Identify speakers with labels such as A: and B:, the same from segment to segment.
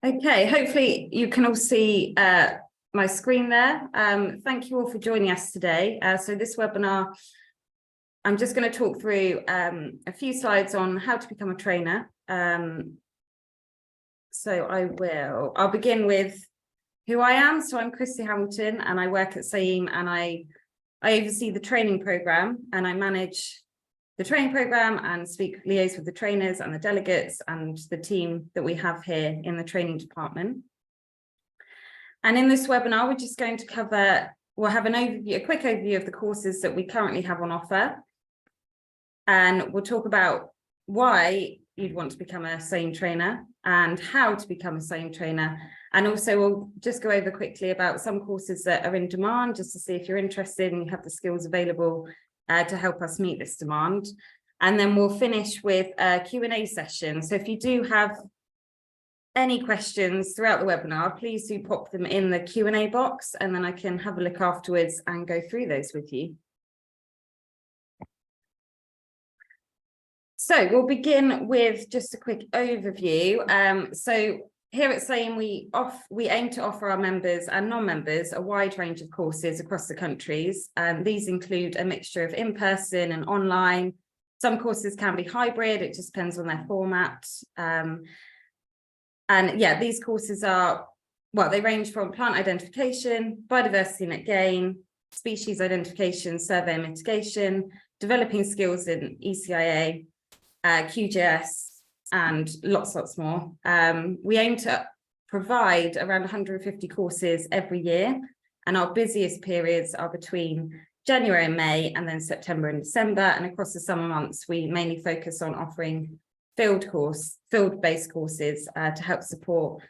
A: Okay, hopefully you can all see my screen there. Thank you all for joining us today. So this webinar, I'm just going to talk through a few slides on how to become a trainer. So I'll begin with who I am. So I'm Krystie Hamilton and I work at CIEEM, and I oversee the training program, and I manage the training program and liaise with the trainers and the delegates and the team that we have here in the training department. And in this webinar, we're just going to cover, we'll have a quick overview of the courses that we currently have on offer. And we'll talk about why you'd want to become a CIEEM trainer and how to become a CIEEM trainer. And also we'll just go over quickly about some courses that are in demand, just to see if you're interested and you have the skills available to help us meet this demand. And then we'll finish with a Q&A session. So if you do have any questions throughout the webinar, please do pop them in the Q&A box, and then I can have a look afterwards and go through those with you. So we'll begin with just a quick overview. So here at CIEEM, we aim to offer our members and non-members a wide range of courses across the countries. These include a mixture of in-person and online. Some courses can be hybrid, it just depends on their format. And yeah, these courses are, well, they range from plant identification, biodiversity net gain, species identification, survey and mitigation, developing skills in ECIA, QGIS, and lots more. We aim to provide around 150 courses every year, and our busiest periods are between January and May, and then September and December. And across the summer months, we mainly focus on offering field-based courses to help support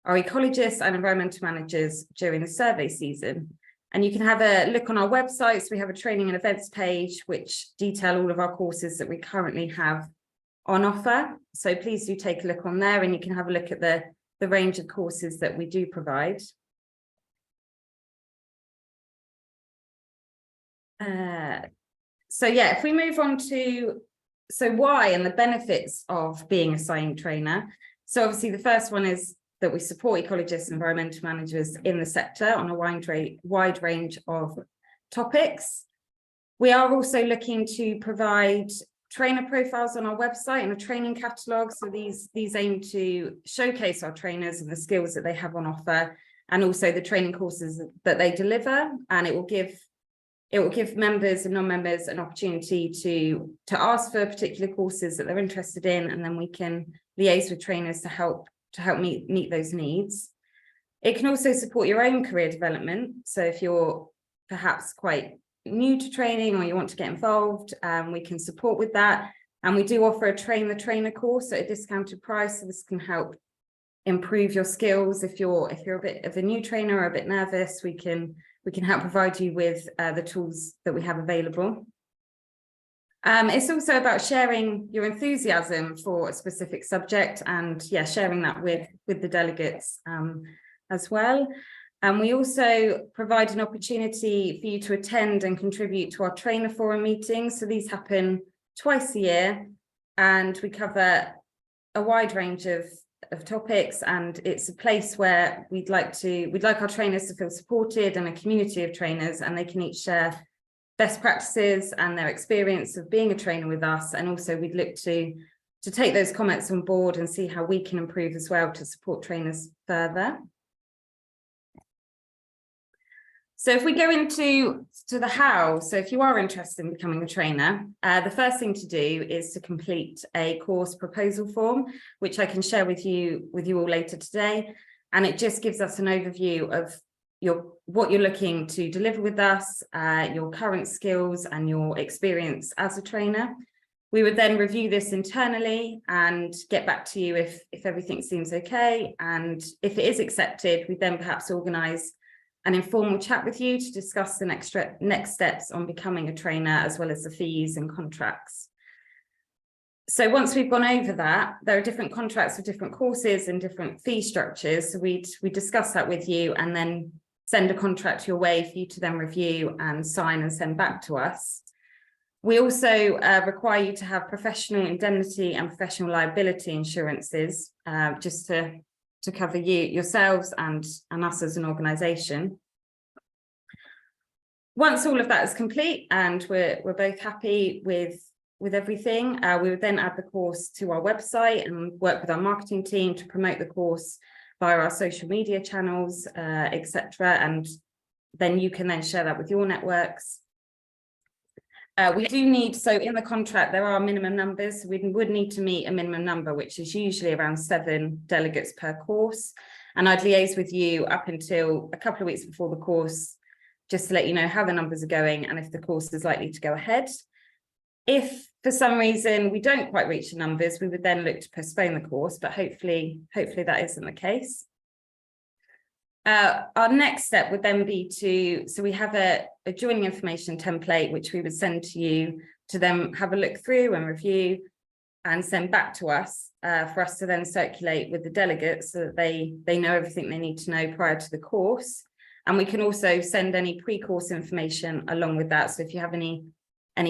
A: our ecologists and environmental managers during the survey season. And you can have a look on our website. So we have a training and events page which detail all of our courses that we currently have on offer. So please do take a look on there, and you can have a look at the range of courses that we do provide. So yeah, if we move on to, so why and the benefits of being a CIEEM trainer. So obviously the first one is that we support ecologists and environmental managers in the sector on a wide range of topics. We are also looking to provide trainer profiles on our website and a training catalogue. So these aim to showcase our trainers and the skills that they have on offer, and also the training courses that they deliver. And it will give members and non-members an opportunity to ask for particular courses that they're interested in, and then we can liaise with trainers to help meet those needs. It can also support your own career development. So if you're perhaps quite new to training or you want to get involved, we can support with that. And we do offer a train the trainer course at a discounted price, so this can help improve your skills. If you're a bit of a new trainer or a bit nervous, we can help provide you with the tools that we have available. It's also about sharing your enthusiasm for a specific subject, and yeah, sharing that with the delegates as well. And we also provide an opportunity for you to attend and contribute to our trainer forum meetings. So these happen twice a year, and we cover a wide range of topics, and it's a place where we'd like our trainers to feel supported, and a community of trainers, and they can each share best practices and their experience of being a trainer with us. And also we'd look to take those comments on board and see how we can improve as well to support trainers further. So if we go into the how, so if you are interested in becoming a trainer, the first thing to do is to complete a course proposal form, which I can share with you all later today. And it just gives us an overview of what you're looking to deliver with us, your current skills and your experience as a trainer. We would then review this internally and get back to you if everything seems okay. And if it is accepted, we then perhaps organise an informal chat with you to discuss the next steps on becoming a trainer, as well as the fees and contracts. So once we've gone over that, there are different contracts for different courses and different fee structures. So we discuss that with you, and then send a contract your way for you to then review and sign and send back to us. We also require you to have professional indemnity and professional liability insurances, just to to cover yourselves and us as an organisation. Once all of that is complete and we're both happy with everything, we would then add the course to our website and work with our marketing team to promote the course via our social media channels, etc. And then you can then share that with your networks. We do need, so in the contract, there are minimum numbers. We would need to meet a minimum number, which is usually around 7 delegates per course. And I'd liaise with you up until a couple of weeks before the course, just to let you know how the numbers are going and if the course is likely to go ahead. If for some reason we don't quite reach the numbers, we would then look to postpone the course, but hopefully that isn't the case. Our next step would then be so we have a joining information template, which we would send to you to then have a look through and review and send back to us for us to then circulate with the delegates so that they know everything they need to know prior to the course. And we can also send any pre-course information along with that. So if you have any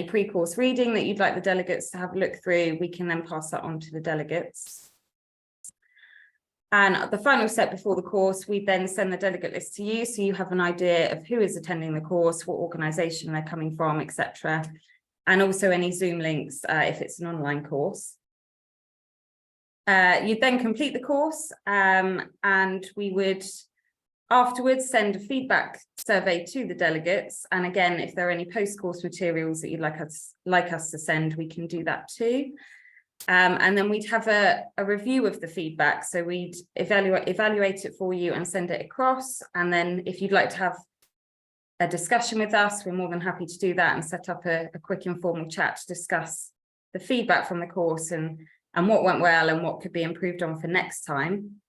A: pre-course reading that you'd like the delegates to have a look through, we can then pass that on to the delegates. And the final step before the course, we then send the delegate list to you, so you have an idea of who is attending the course, what organisation they're coming from, etc. And also any Zoom links if it's an online course. You'd then complete the course and we would afterwards send a feedback survey to the delegates. And again, if there are any post-course materials that you'd like us to send, we can do that too. And then we'd have a review of the feedback. So we'd evaluate it for you and send it across. And then if you'd like to have a discussion with us, we're more than happy to do that and set up a quick informal chat to discuss the feedback from the course and what went well and what could be improved on for next time.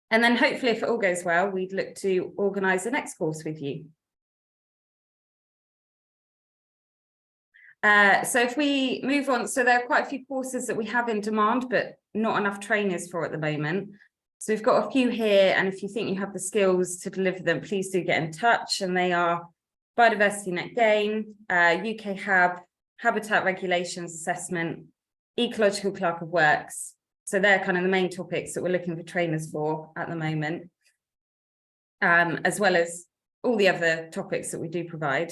A: And then hopefully, if it all goes well, we'd look to organise the next course with you. So if we move on, so there are quite a few courses that we have in demand, but not enough trainers for at the moment. So we've got a few here, and if you think you have the skills to deliver them, please do get in touch. And they are Biodiversity Net Gain, UK HAB, Habitat Regulations Assessment, Ecological Clerk of Works. So they're kind of the main topics that we're looking for trainers for at the moment, as well as all the other topics that we do provide.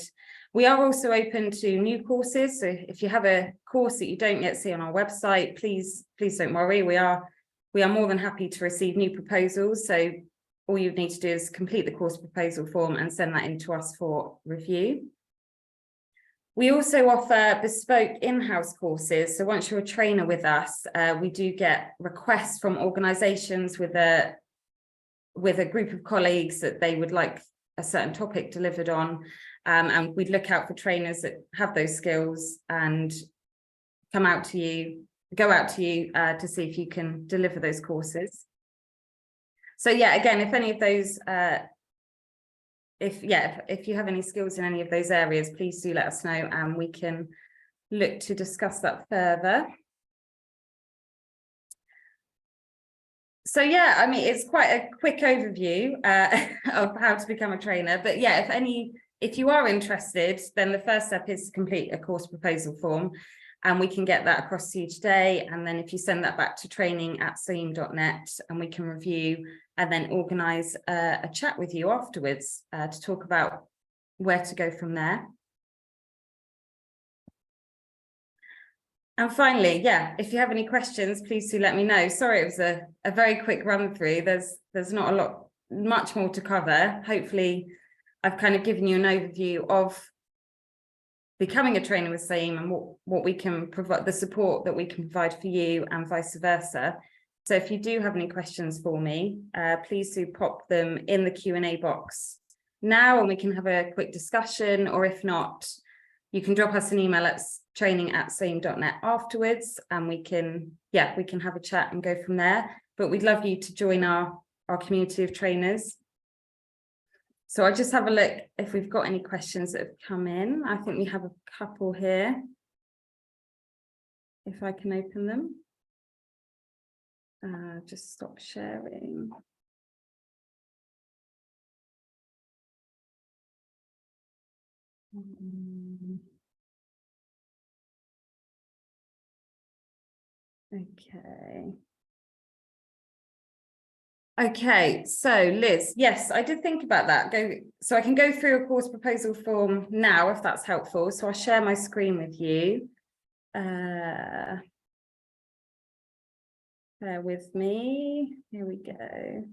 A: We are also open to new courses. So if you have a course that you don't yet see on our website, please don't worry. We are more than happy to receive new proposals. So all you need to do is complete the course proposal form and send that in to us for review. We also offer bespoke in-house courses. So once you're a trainer with us, we do get requests from organisations with a group of colleagues that they would like a certain topic delivered on. And we'd look out for trainers that have those skills and go out to you to see if you can deliver those courses. So yeah, again, if any of those, if you have any skills in any of those areas, please do let us know and we can look to discuss that further. So yeah, I mean, it's quite a quick overview of how to become a trainer. But yeah, if you are interested, then the first step is to complete a course proposal form, and we can get that across to you today. And then if you send that back to training@CIEEM.net, and we can review and then organise a chat with you afterwards to talk about where to go from there. And finally, yeah, if you have any questions, please do let me know. Sorry, it was a very quick run through. There's not much more to cover. Hopefully, I've kind of given you an overview of becoming a trainer with CIEEM and what we can provide, the support that we can provide for you and vice versa. So if you do have any questions for me, please do pop them in the Q&A box now and we can have a quick discussion, or if not, you can drop us an email at training@CIEEM.net afterwards and we can have a chat and go from there. But we'd love you to join our community of trainers. So I'll just have a look if we've got any questions that have come in. I think we have a couple here, if I can open them. Just stop sharing. Okay. Okay, so Liz, yes, I did think about that. So I can go through a course proposal form now, if that's helpful. So I'll share my screen with you. Bear with me. Here we go.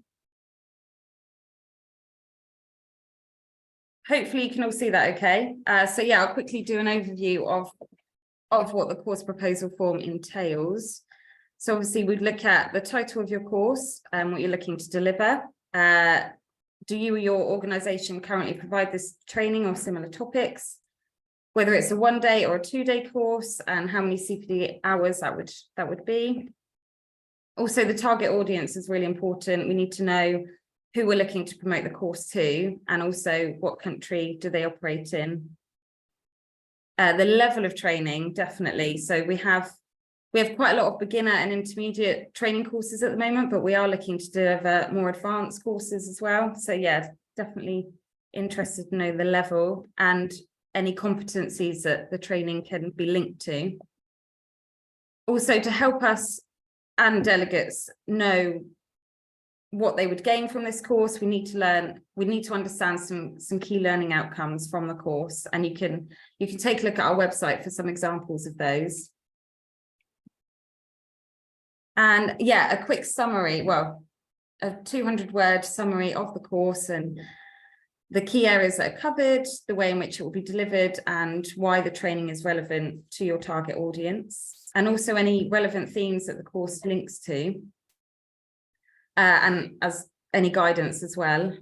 A: Hopefully you can all see that okay. So yeah, I'll quickly do an overview of what the course proposal form entails. So obviously we'd look at the title of your course and what you're looking to deliver. Do you or your organisation currently provide this training or similar topics? Whether it's a 1-day or a 2-day course, and how many CPD hours that would be. Also, the target audience is really important. We need to know who we're looking to promote the course to, and also what country do they operate in. The level of training, definitely. So we have quite a lot of beginner and intermediate training courses at the moment, but we are looking to deliver more advanced courses as well. So yeah, definitely interested to know the level and any competencies that the training can be linked to. Also, to help us and delegates know what they would gain from this course, we need to understand some key learning outcomes from the course, and you can take a look at our website for some examples of those. And yeah, a quick summary, well, a 200-word summary of the course and the key areas that are covered, the way in which it will be delivered, and why the training is relevant to your target audience, and also any relevant themes that the course links to, and as any guidance as well.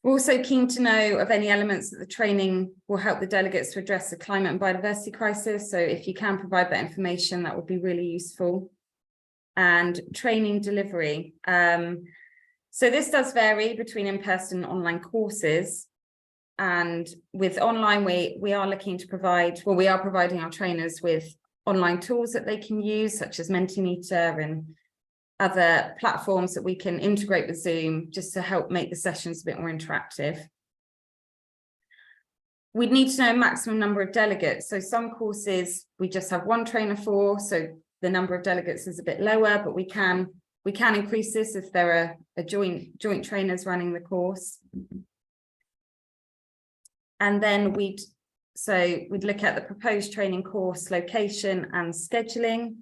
A: We're also keen to know of any elements that the training will help the delegates to address the climate and biodiversity crisis. So if you can provide that information, that would be really useful. And training delivery. So this does vary between in-person and online courses. And with online, we are looking to provide, well, we are providing our trainers with online tools that they can use, such as Mentimeter and other platforms that we can integrate with Zoom, just to help make the sessions a bit more interactive. We'd need to know a maximum number of delegates. So some courses we just have one trainer for, so the number of delegates is a bit lower, but we can increase this if there are joint trainers running the course. And then we'd look at the proposed training course location and scheduling,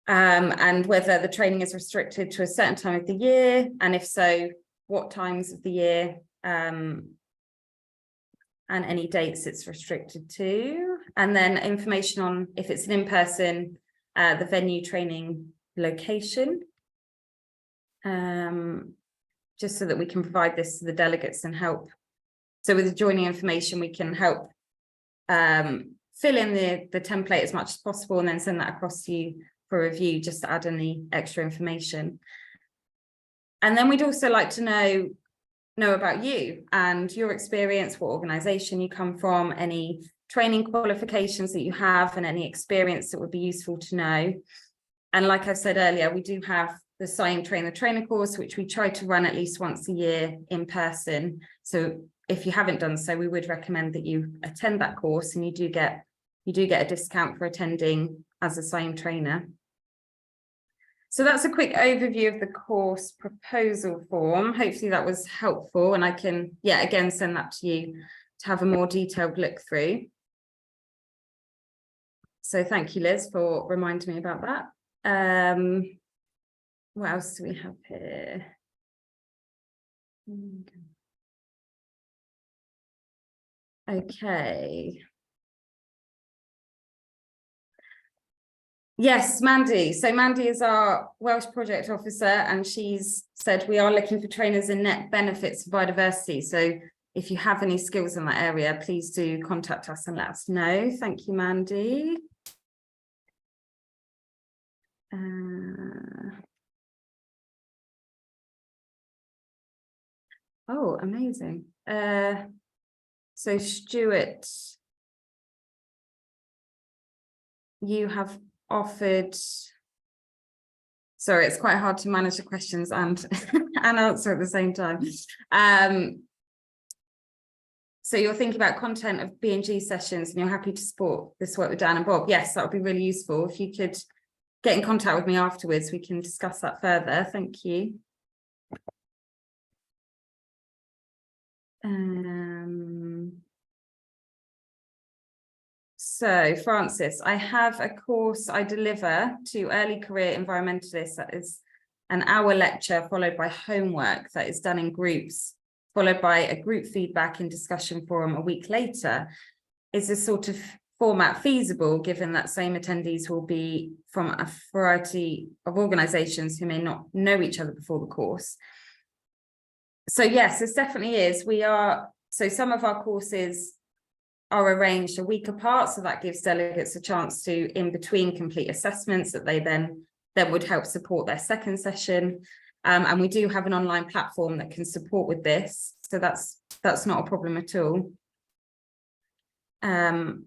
A: and whether the training is restricted to a certain time of the year, and if so, what times of the year, and any dates it's restricted to. And then information on if it's an in-person, the venue, training location, just so that we can provide this to the delegates and help. So with the joining information, we can help fill in the template as much as possible, and then send that across to you for review, just to add any extra information. And then we'd also like to know about you and your experience, what organisation you come from, any training qualifications that you have, and any experience that would be useful to know. And like I said earlier, we do have the CIEEM Trainer course, which we try to run at least once a year in person. So if you haven't done so, we would recommend that you attend that course, and you do get a discount for attending as a CIEEM trainer. So that's a quick overview of the course proposal form. Hopefully that was helpful, and I can, yeah, again, send that to you to have a more detailed look through. So thank you, Liz, for reminding me about that. What else do we have here? Okay. Yes, Mandy. So Mandy is our Welsh project officer, and she's said we are looking for trainers in net benefits for biodiversity. So if you have any skills in that area, please do contact us and let us know. Thank you, Mandy. Oh, amazing. So Stuart, you have offered, sorry, it's quite hard to manage the questions and answer at the same time. So you're thinking about content of B&G sessions, and you're happy to support this work with Dan and Bob. Yes, that would be really useful if you could get in contact with me afterwards, we can discuss that further. Thank you. So Francis, I have a course I deliver to early career environmentalists that is an hour lecture followed by homework that is done in groups, followed by a group feedback and discussion forum a week later. Is this sort of format feasible, given that same attendees will be from a variety of organisations who may not know each other before the course? So yes, this definitely is. So some of our courses are arranged a week apart, so that gives delegates a chance to, in between, complete assessments that they then would help support their second session. And we do have an online platform that can support with this, so that's not a problem at all. And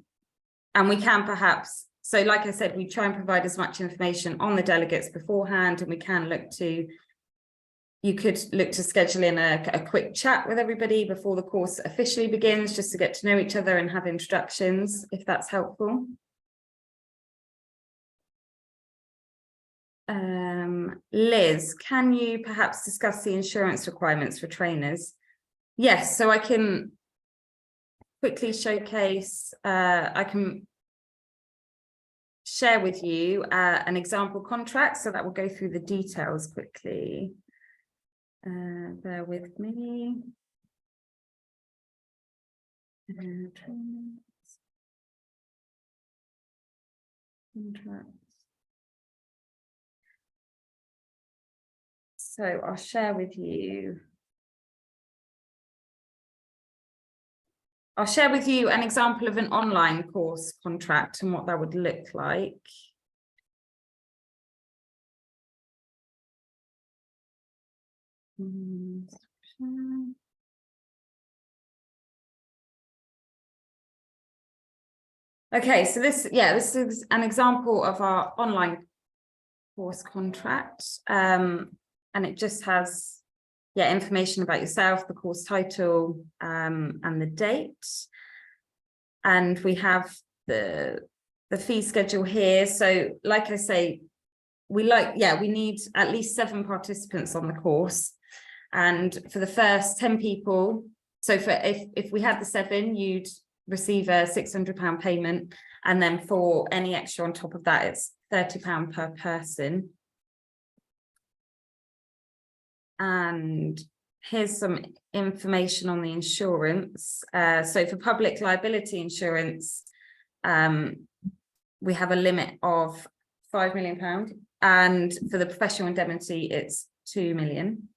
A: we can perhaps, so like I said, we try and provide as much information on the delegates beforehand, and we can look to, you could look to schedule in a quick chat with everybody before the course officially begins, just to get to know each other and have introductions, if that's helpful. Liz, can you perhaps discuss the insurance requirements for trainers? Yes, so I can quickly showcase, I can share with you an example contract, so that will go through the details quickly. Bear with me. Contracts. So I'll share with you. I'll share with you an example of an online course contract and what that would look like. Okay, so this is an example of our online course contract, and it just has information about yourself, the course title, and the date. And we have the fee schedule here. So like I say, we need at least 7 participants on the course. And for the first 10 people, so for if we had the 7, you'd receive a £600 payment. And then for any extra on top of that, it's £30 per person. And here's some information on the insurance. So for public liability insurance, we have a limit of £5 million. And for the professional indemnity, it's 2 million.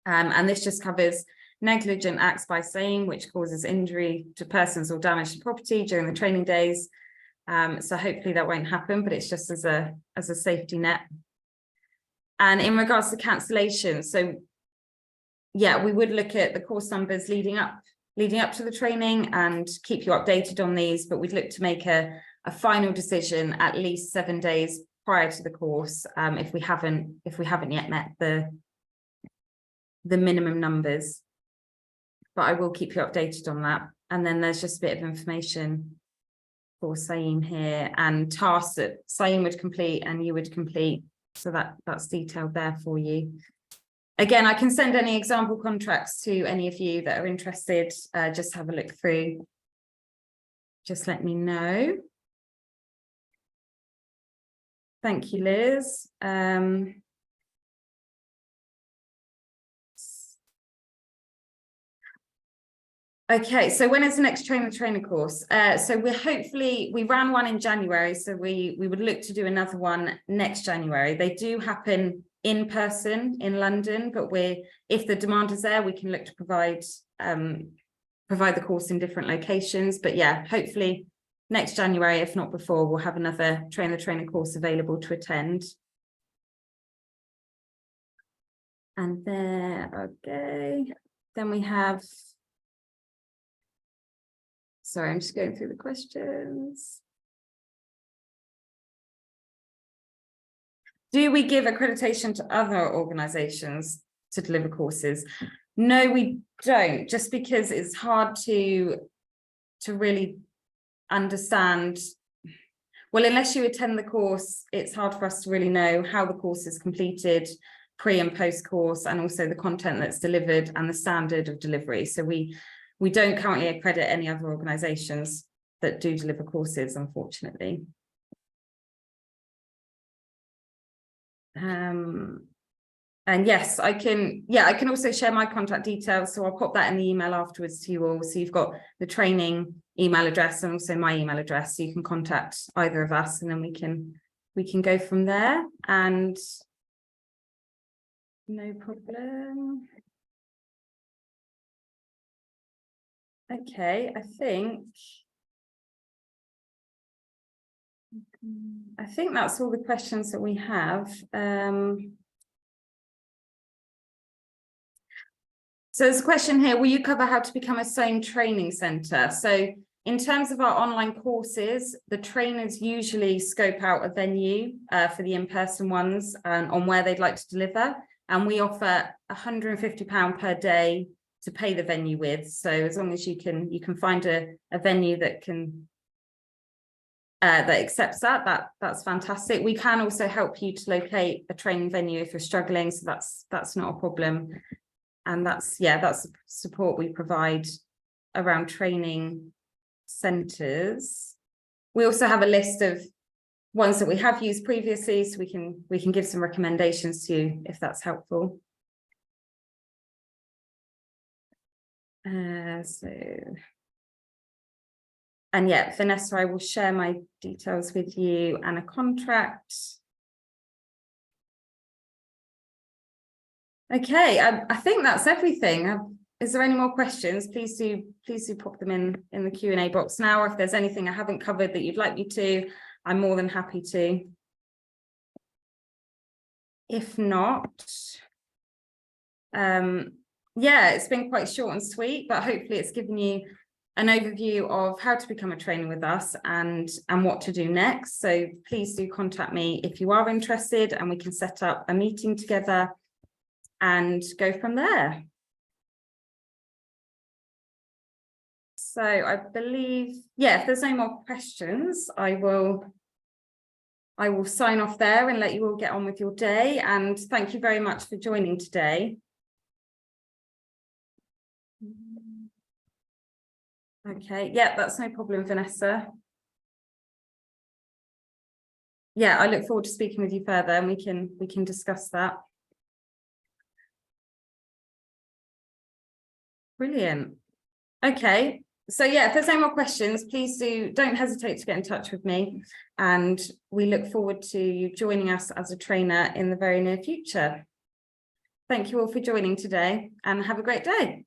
A: And this just covers negligent acts by CIEEM, which causes injury to persons or damage to property during the training days. So hopefully that won't happen, but it's just as a safety net. And in regards to cancellation, so yeah, we would look at the course numbers leading up to the training and keep you updated on these, but we'd look to make a final decision at least 7 days prior to the course, if we haven't yet met the minimum numbers. But I will keep you updated on that. And then there's just a bit of information for CIEEM here, and tasks that CIEEM would complete and you would complete. So that's detailed there for you. Again, I can send any example contracts to any of you that are interested. Just have a look through. Just let me know. Thank you, Liz. Okay, so when is the next trainer course? So we ran one in January, so we would look to do another one next January. They do happen in person in London, but if the demand is there, we can look to provide the course in different locations. But yeah, hopefully next January, if not before, we'll have another trainer course available to attend. And there, okay. Then we have. Sorry, I'm just going through the questions. Do we give accreditation to other organisations to deliver courses? No, we don't, just because it's hard to really understand. Well, unless you attend the course, it's hard for us to really know how the course is completed, pre and post course, and also the content that's delivered and the standard of delivery. So we don't currently accredit any other organisations that do deliver courses, unfortunately. And yes, I can also share my contact details. So I'll pop that in the email afterwards to you all. So you've got the training email address and also my email address. So you can contact either of us, and then we can go from there. And no problem. Okay, I think that's all the questions that we have. So there's a question here, will you cover how to become a CIEEM training centre? So in terms of our online courses, the trainers usually scope out a venue for the in-person ones on where they'd like to deliver. And we offer £150 per day to pay the venue with. So as long as you can find a venue that can that accepts that's fantastic. We can also help you to locate a training venue if you're struggling. So that's not a problem. And that's support we provide around training centres. We also have a list of ones that we have used previously, so we can give some recommendations to you if that's helpful. And yeah, Vanessa, I will share my details with you and a contract. Okay, I think that's everything. Is there any more questions? Please do pop them in the Q&A box now. Or if there's anything I haven't covered that you'd like me to, I'm more than happy to. If not, yeah, it's been quite short and sweet, but hopefully it's given you an overview of how to become a trainer with us and what to do next. So please do contact me if you are interested, and we can set up a meeting together and go from there. So I believe, yeah, if there's no more questions, I will sign off there and let you all get on with your day. And thank you very much for joining today. Okay, yeah, that's no problem, Vanessa. Yeah, I look forward to speaking with you further, and we can discuss that. Brilliant. Okay, so yeah, if there's no more questions, please don't hesitate to get in touch with me, and we look forward to you joining us as a trainer in the very near future. Thank you all for joining today, and have a great day.